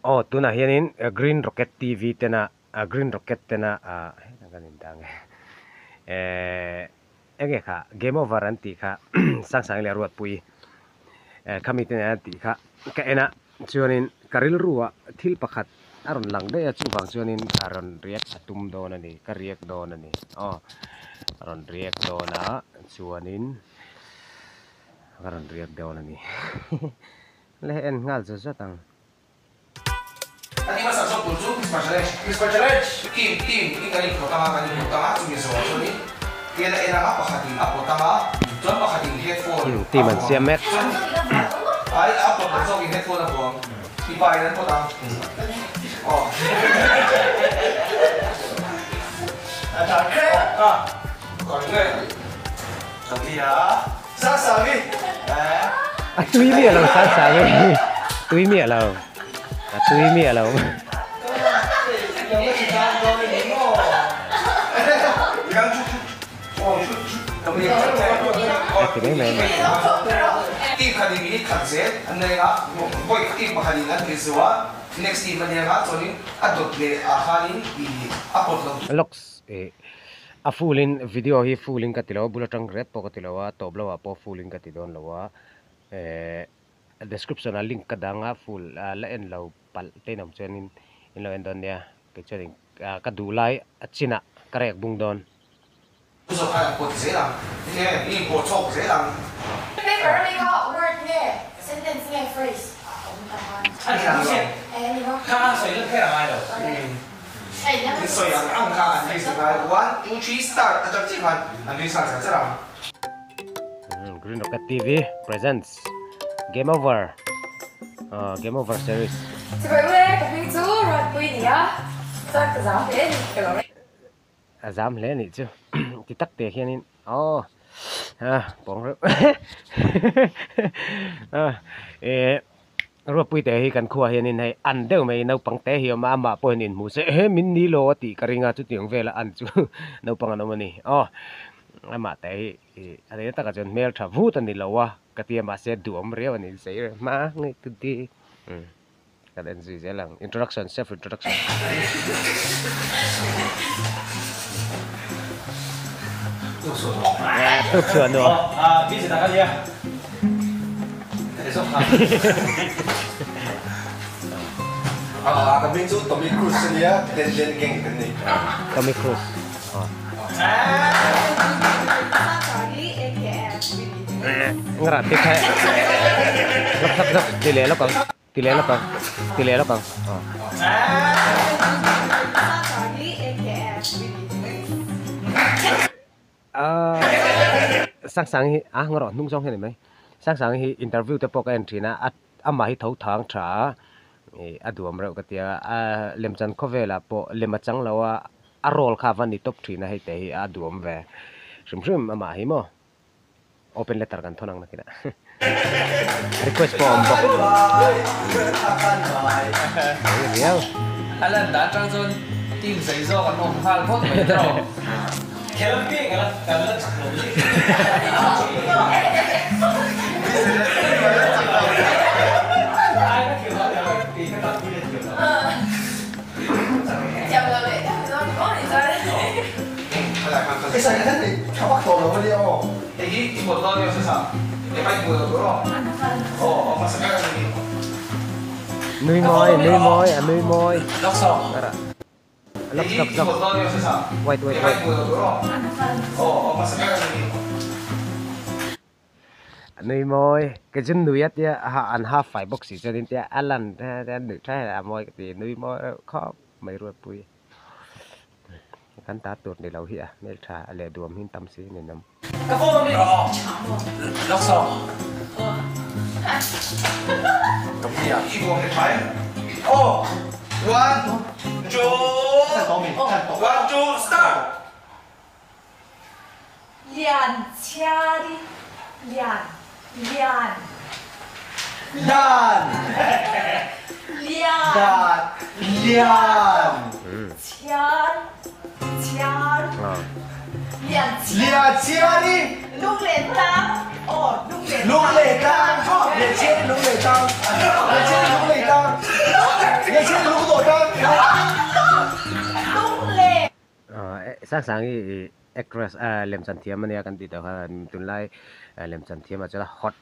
oh tuna hianin Green Rocket TV tena Green Rocket tena ganin dang enge kha game over anti kha sang le ruat pui kami tena anti kha ka ena chuanin karil ruwa thil pakhat aron lang de chu bang chuanin aron riak atum don ani ka riak don ani aron riak dona chuanin aron riak don ani le en ngal zo tang Ati masa so pulsu Miss Challenge tim ingani pertama cumi so ni era apa khatin apa pertama contoh khatin headphone tim an siamet ai apa perso ki headphone apa ipai dan potang oh ada ke còn người đồng ý à sáng sáng đi tui mi lo sáng sáng đi tui mi lo tui mi lo thì mấy mẹ team khadi ni khatse anne ga boy team khadi an riswa next team ane ga choni adot le akhani I apot lo looks a full video hi full in katilo bulatang red po katilo wa toblo wa po full in katidon lo wa description a link kadanga full la en lo pal tenam chenin in lo endon ya ke chenin kadulai achina karek bungdon so ka pot se la ni po chok se la paper ni ko word ni sentence ni phrase anh làm gì ni ko ka so ile ke la mai lo ni so ya ang ka ni se ga 1 2 3 start ta chi man an ni sa sa ra Green Rocket TV presents Game Over Game Over series so vậy cái phim chú rồi quy gì á sao cái giáo thế cái đó dám lẽ nị chứ thì tắc tiền hiền bóng rồi bây giờ cần khua hiền này ăn đều mấy nấu bằng té hiền mà bôi hiền mù sẽ min ní lô thì cái ringa chút tiếng về là ăn chú nấu bằng nó mà nị mà té anh ấy ta cái chuyện mail trả vũ tận đi lâu à cái tiền mà sẽ đuổi mà riêng anh sẽ mà ngay từ đi cái đến gì sẽ là introduction self introduction tục sửa nữa biết gì ta cái gì để số cái bên chú Tommy Cruise này lên lên kinh cái này Tommy Cruise ngerat kayak lep tile lo kan sáng sáng hi ngoro nung song thế này sáng sáng hi interview te pok entry na ama hi thau thang tha aduam rau katia lem chan khovela po lema chang lawa a role kha van ni top 3 na hi te hi aduam ve shum ama hi mo open letter kan thonang na kina request form bok riau alan da trang zon team sai zo kan om hal phot mai tro khéo biết cái là chặt lỗ gì ai nó kiểu là thì cái tập kia kiểu chào mừng lại đó có gì sao cái sao cái nàyเขาbắt đầu rồi đi ô thì một đôi nhau sao để bay vừa rồi đó mà sao cái này nuôi môi lóc sọ lóc một đôi nhau sao wait để bay vừa rồi đó mà sao cái này nuôi môi cái chân nuôi á ăn half phải bốc xì cho nên tia alan được trái là môi thì nuôi môi khó mấy ruột bùi kan ta tuột để lâu hịa mẹ trà lệ đuồm hin tâm xí nên nằm cái phô đi lóc sọ đồng ý à đi buông cái trái oh 1 2 1 2 start 两家的两 đàn 两 枪 两枪 đi 弄脸当哦弄脸 lễ tang để chết lễ tang để chết lễ tang để sang actress lem chan thiam mania kan ti ta khan tun lai lem chan thiam a chala hot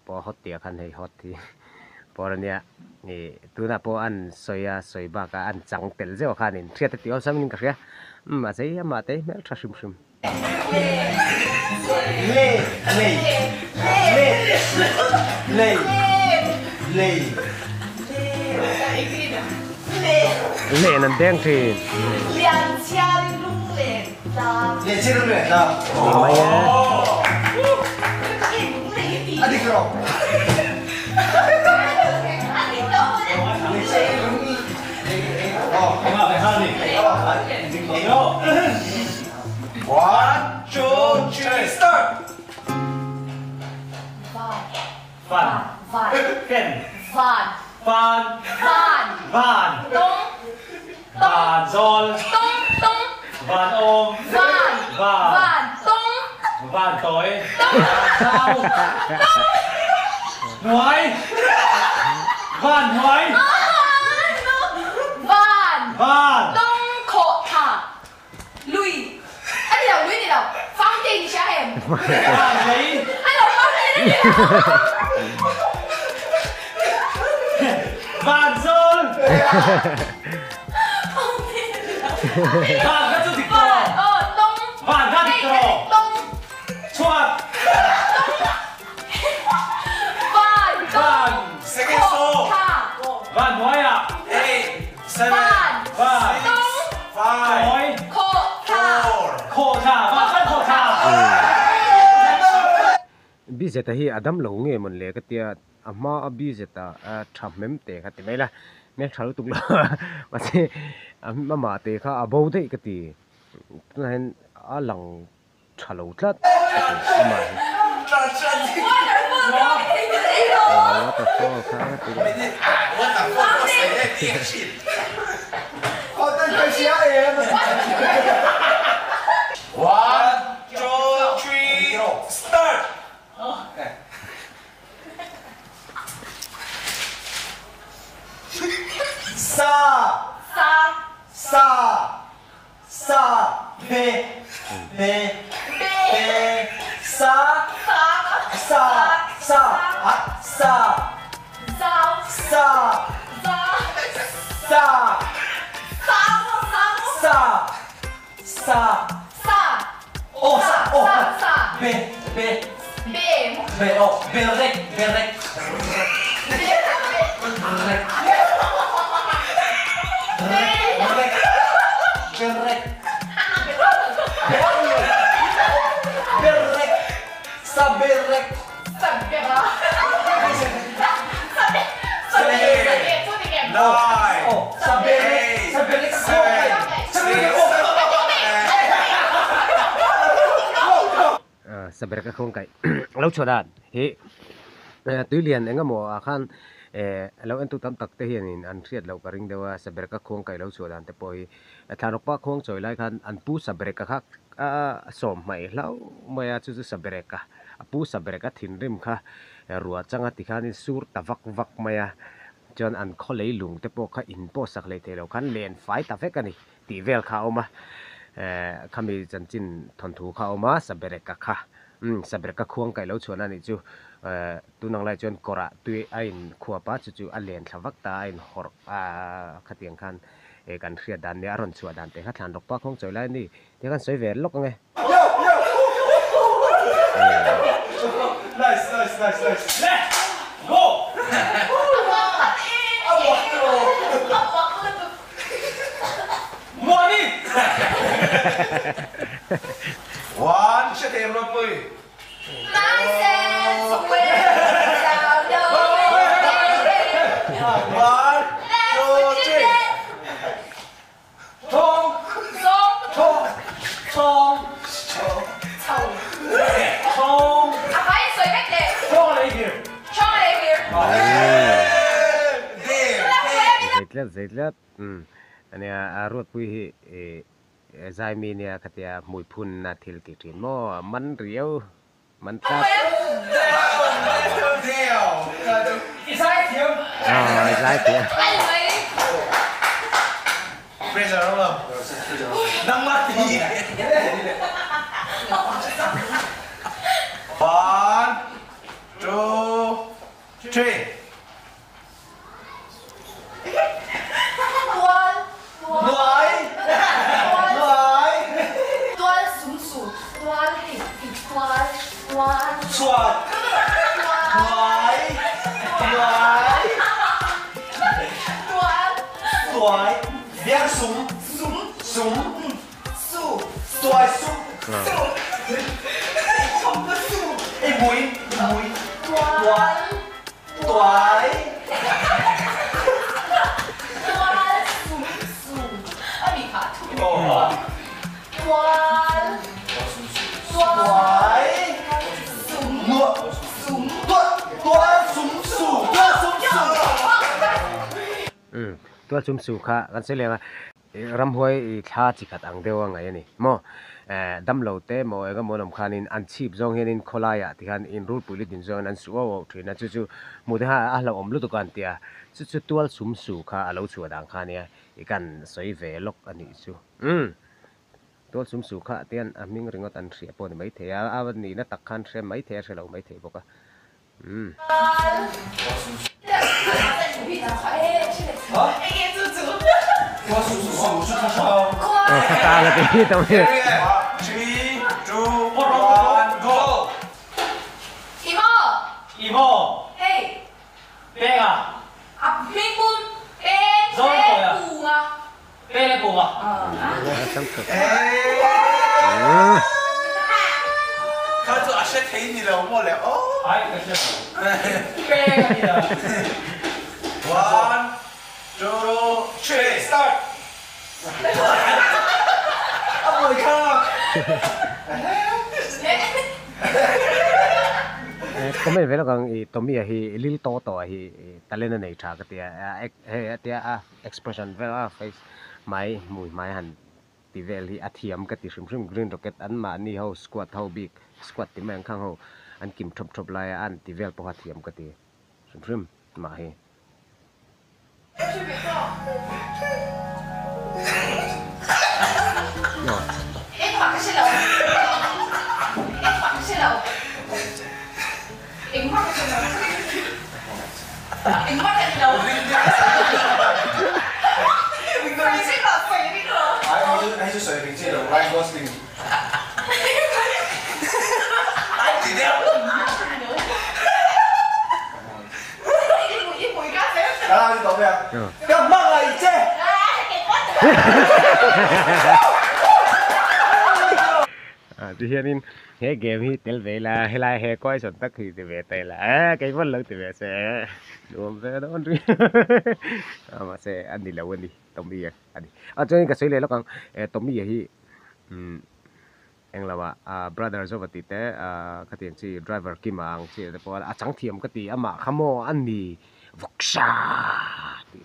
po hot tia khan hei hot thi por ania ni tuna po an soiba ka an chang tel zeo khan in thria ta ti sam ning ka ria ma sei ma te mel thashum shum le nan deng thi 年轻人的， ma ya 啊，你个，One, two, three, start. Vạn ôm vạn tối sao nói vạn nói vạn vạn lý vạn dôn vạn các chú thịt cỏ vạn các thịt cỏ chuột vạn Second song. vạn nói à 8, 7, 5, nói 4, khổ thả vạn các khổ thả bi zeta hi adam lo nge mon le ka tia ama bi zeta tham mem te ka ti mela me thalu tuk lo ma se ma te kha abo de ka ti tunan a lang thalo tlat ama what the fuck ka ti what the fuck was that shit? Oh, that's One, two, three, start. saber ka khong kai lo chodan he tui lian enga mo khan lo en tu tam tak te hian in an riat lo ka ring dewa saber ka khong kai lo chodan te poi thanok pa khong choi lai khan an pu saber ka khak som mai lau maya chu saber ka pu saber ka thin rim kha ruwa changa ti khan in sur ta vak maya chon an kholei lung te po kha in po sak le te lo khan len fai ta fe ka ni ti vel kha oma khami chanchin thon thu kha oma saber ka kha saber ka khuang kai lo chona ni chu tu nang lai chon kora tui ain khuwa pa chu alen thlawak ta ain hor khatiang khan kan khria dan ne aron chua dan te kha thlan rok pa khong choi lai ni te kan soi vel lok nge Nice. let's go money One, shut him up, boy. One, two, three. thong thong thong lấy kìa zaitlat ania arot pui hi zai mi nia khatia mui phun na thil ti thin mo man riau man ta zai ti Pressure, hold on. Nang mati. 1, 2, 3. Nuai. Swat. Nuai. Viang sum. Tuai sum. Mui. Tuai.ตัวซุ่มสู่ค่ะกันเสียเลยรำห้วยท่าจิกัดอังเดียวไงนี่มอดำเหลาเต้มอก็มอนำคันินอันชีพจงเห็นคนลายที่คันอินรูปปุ่ยดินจงนั้นสัวถือนะจู่ๆมุดหาเราอมลุตุกันเตียจู่ตัวซุ่มสู่ค่ะเราชัวดังคันเนี่ยอีกันสวยเวลกอันนี้จู่ตัวซุ่มสู่ค่ะเตียนมิงริงก็ตันเสียปนไม่เทียวันนี้นะตักคันเสียไม่เทียเสียเราไม่เทียบอกว่าข้าตาเลยที่ตรงนี้ 3, 2, 1, go. 이모 빼가 빼래 보가 가서 아셔 대인이라 뭐래? 아이 그쵸 빼갑니다 1, 2, 3, start. có mấy về là còn tụi mình thì little to to thì ta lên này trả cái tia expression về face máy mùi máy hẳn thì về thì athiam cái thì sum green rocket ăn mà ni hậu squat hậu big squat thì mang khang hậu ăn kim chop lại ăn thì về bao athiam cái thì sum mà hi Hãy subscribe cho kênh Ghiền Mì Gõ để không bỏ lỡ những thì hiện in hệ game thì tel về là hay là hệ coi sẵn tắc thì về tay là cái vấn lớn thì về sẽ đúng về đó đi mà sẽ anh đi lâu đi tôm bì anh đi cho nên cái số này nó còn tôm bì thì anh là brother cho vật tít cái tiền chỉ driver kim ang chỉ để bảo chẳng thiểm cái tí mà khăm mò anh đi vọc sa thì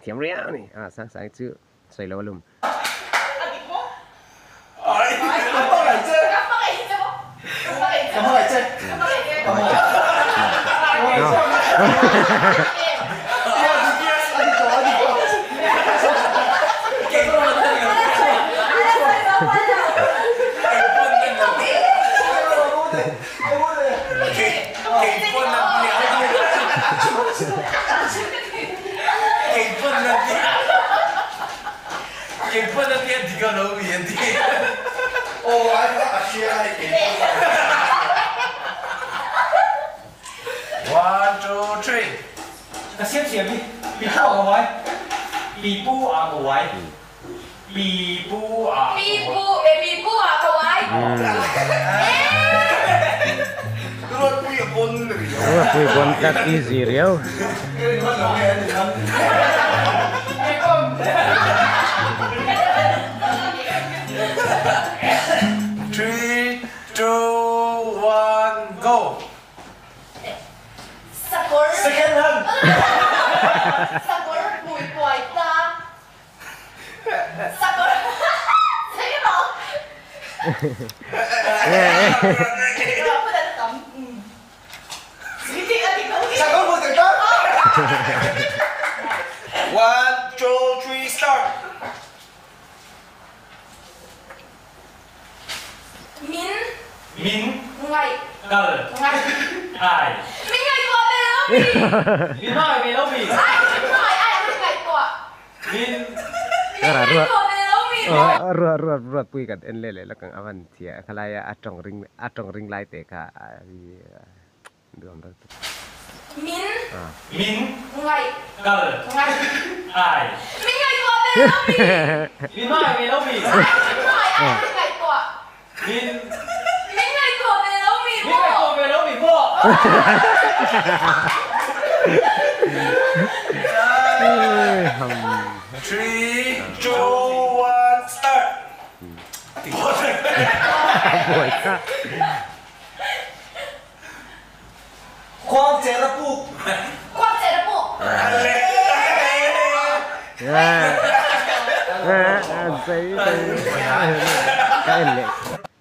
thiểm riêng này sáng sáng chứ xoay lâu luôn cái xếp xếp đi bị bù à ngồi bị bù à ngồi bị bù à Quy quân rất easy réo. Three, two, one, go. Second hand. One, two, three, start. Cờ. ไง Ai. ไม่ไงตัวเมโลบี Min mai mi lo mi. ไอ้ไม่ไงไอ้ไม่ไงตัว Min. ก็รัว ตัวเมโลบี รัวปุยกันเอ็นเลยแล้วกันอาวันเทียขลายอาจงริงไลเตะค่ะเดือดร้อน มิน Min. ไง Cờ. ไง Ai. ไม่ไงตัวเมโลบี Min mai mi lo mi. ไอ้ไม่ไงตัว Min. ไม่ไงตัวเมโลบี Min mai ko mi lo mi po. 3, 2, 1, start. ป่วยค่ะ ความเจ็บปุ๊บ ความเจ็บปวด ใส่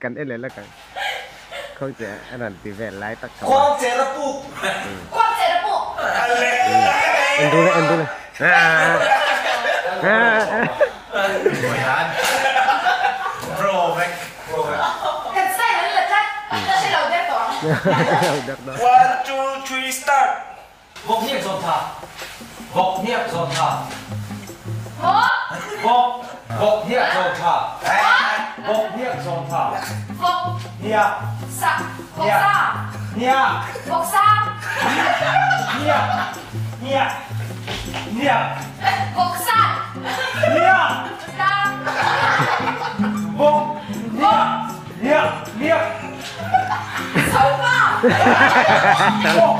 กันเอ็นเลยแล้วกันเขาจะอันนั้นตีแวนไล่ตัก ความเจ็บปุ๊บ ความเจ็บปวด เอ็นดูเลย โปรแม็ก กันใส่แล้วเลยจ้ะจะใช่เราได้ตัว ดัก 1, 2, 3, start. Bốc hiệp dồn thả. Bốc hiệp dồn thả. โอ้ Bốc hiệp dồn thả. Bốc hiệp dồn thả. ฟก Hiệp. ซ่าฟกซ่า Hiệp. ฟกซ่า Hiệp. Hiệp. Hiệp. ฟกซ่า Hiệp. ตา Bốc. Hiệp. Hiệp. Hiệp. โซฟา Bốc.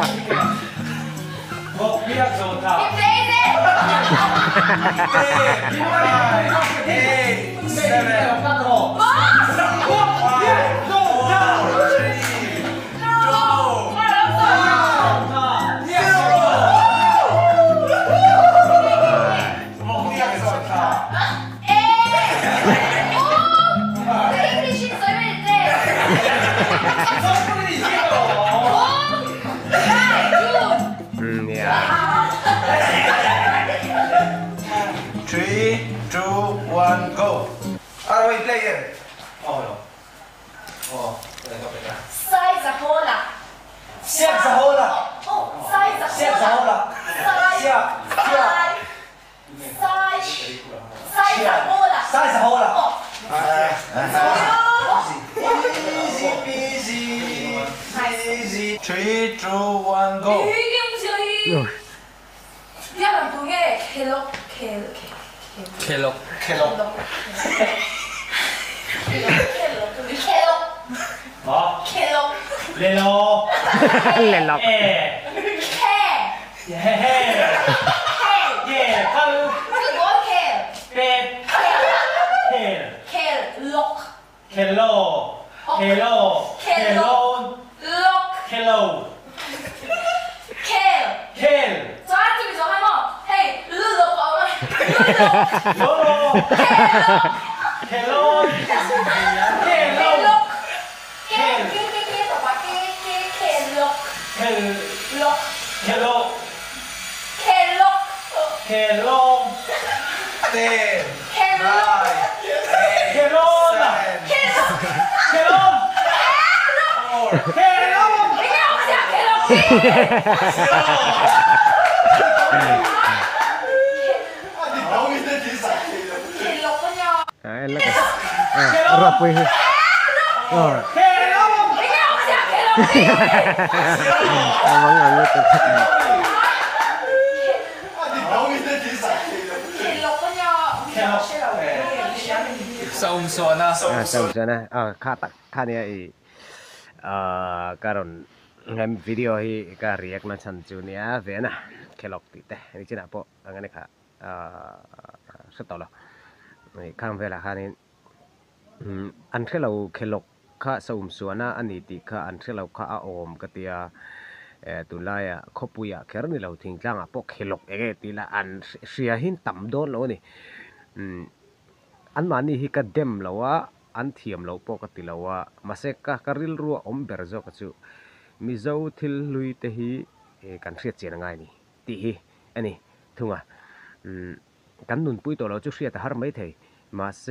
Bốc hiệp dồn thả. เจ๊เจ๊ 8, 7, โอ้ 1, 2, มาแล้วต่อ มองเรียกสดค่ะ เอ๊โอ้เจ๊พี่ชินสวยไม่เจ๊โอ้ได้หยุด เนี่ย 3, 2, 1, go. Alright, player. Oh, no. Oh, đây có phải là. ไส้จะโหล่ะ Siap sahola. โอ้ไส้จะโห Siap ล่ะ sahola. ไส้ Siap. ไส้ไส้ไส้จะโหล่ะ Sai sahola. โอ้ Easy peasy. Easy. 3, 2, 1, go. 이게 무슨 야, 동해 켈로 Kelo. Hello. Đó. 켈로 Lelo. เล่นหรอก Eh. 켈 Yeah. Yeah. Phân. 그거 켈 Pet. Kel. 켈록 Hello. Hello. Hello. 록 Hello. 켈 Kel. 저한테서 하면 헤이 르르 엄마 Lolo. Hello. Hello. 켈록 켈 봐봐 켈록 Hel. 록 Hello. 켈록 Hello. 10, 켈록 9, Hello. 8, 7. Hello. Hello. 이게 없야 켈록 켈록은요 แล้วกันรัวปุย Hello. 이게 없야 켈록 มังงเลยตัว 켈록은요 우리가 싫어요 Sông xuân à. จำใช่นะค่าเนี่ยการอนงานวิดีโอที่การเรียกนั่นฉันจูเนี่ยเวนะเคล็อกติดแต่นี่จีน่าพองั้นเนี่ยค่ะสุดต่อแล้วนี่ข้างเวลาค่ะนี่อันที่เราเคล็อกข้าสมส่วนนะอันนี้ติข้าอันที่เราข้าอมกติยาตุลายขบุยแค่นี้เราทิ้งจังพวกเคล็อกเองตีละอันเสียหินต่ำโดนแล้วนี่อันมันนี่ฮิกเดมแล้วว่าอันเทียมเราปกติแล้วว่ามาเสกการิลรัวเบอร์โซกัจูมิเจ้าทิลลุยเตฮีกันเสียเจียงไงนี่ตีฮีอันนี้ทุ่งกันนุนปุยตัวเราจุเสียแต่หาไม่เทมาเส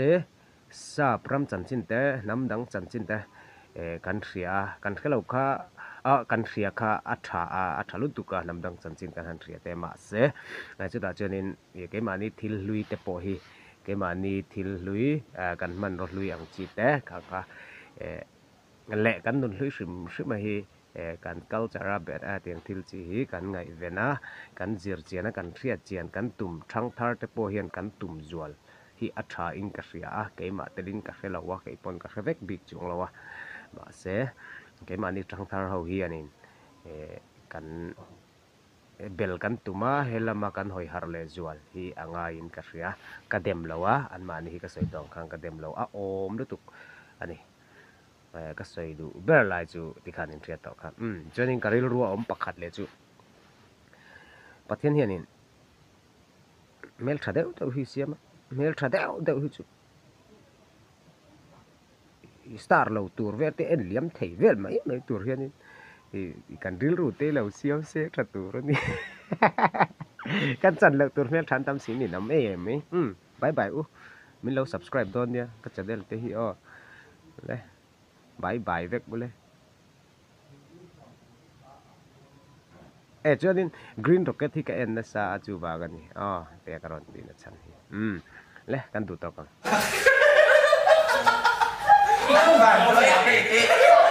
ซาพรำจันจินเตน้ำดังจันจินเต kan ria kan khelo kha kan ria kha atha lu tu ka namdang chanchin kan han ria te ma se chu da chuanin ke mani thil lui te po hi ke mani thil lui kan man ro lui ang chi te kha le kan nun hlui hrim a hi kan culture a bet a tiang thil chi hi kan ngai vena kan zir chiana kan thria chian kan tum thang thar te po hian kan tum zual hi atha in ka ria a keima telin ka helawa ke pon ka vek big chung lawa ma se keima ni thang thar ho hi anin kan bel kan tuma helama kan hoi har le zual hi anga in ka ria ka dem lawa an ma ni hi ka soi tong khang ka dem lo a om lu tuk ani ka soi du ber lai chu tikhan in thria to kha joining karil ruwa om pakhat le chu pathian hianin mel thadeu to hi siam mel thadeu deu hi chu star lo tur ve te en liam thei vel mai mai tur hianin i kan ril ru te lo siam se tha tur ni kan chan lo tur mel than tam sin ni nam em mi bye bye u min lo subscribe don dia ka channel te hi o le bye bye vek bole cho nên green rocket thì cái en na sa chu ba gan ni te karon di na chan hi le kan du to kan Không phải một lời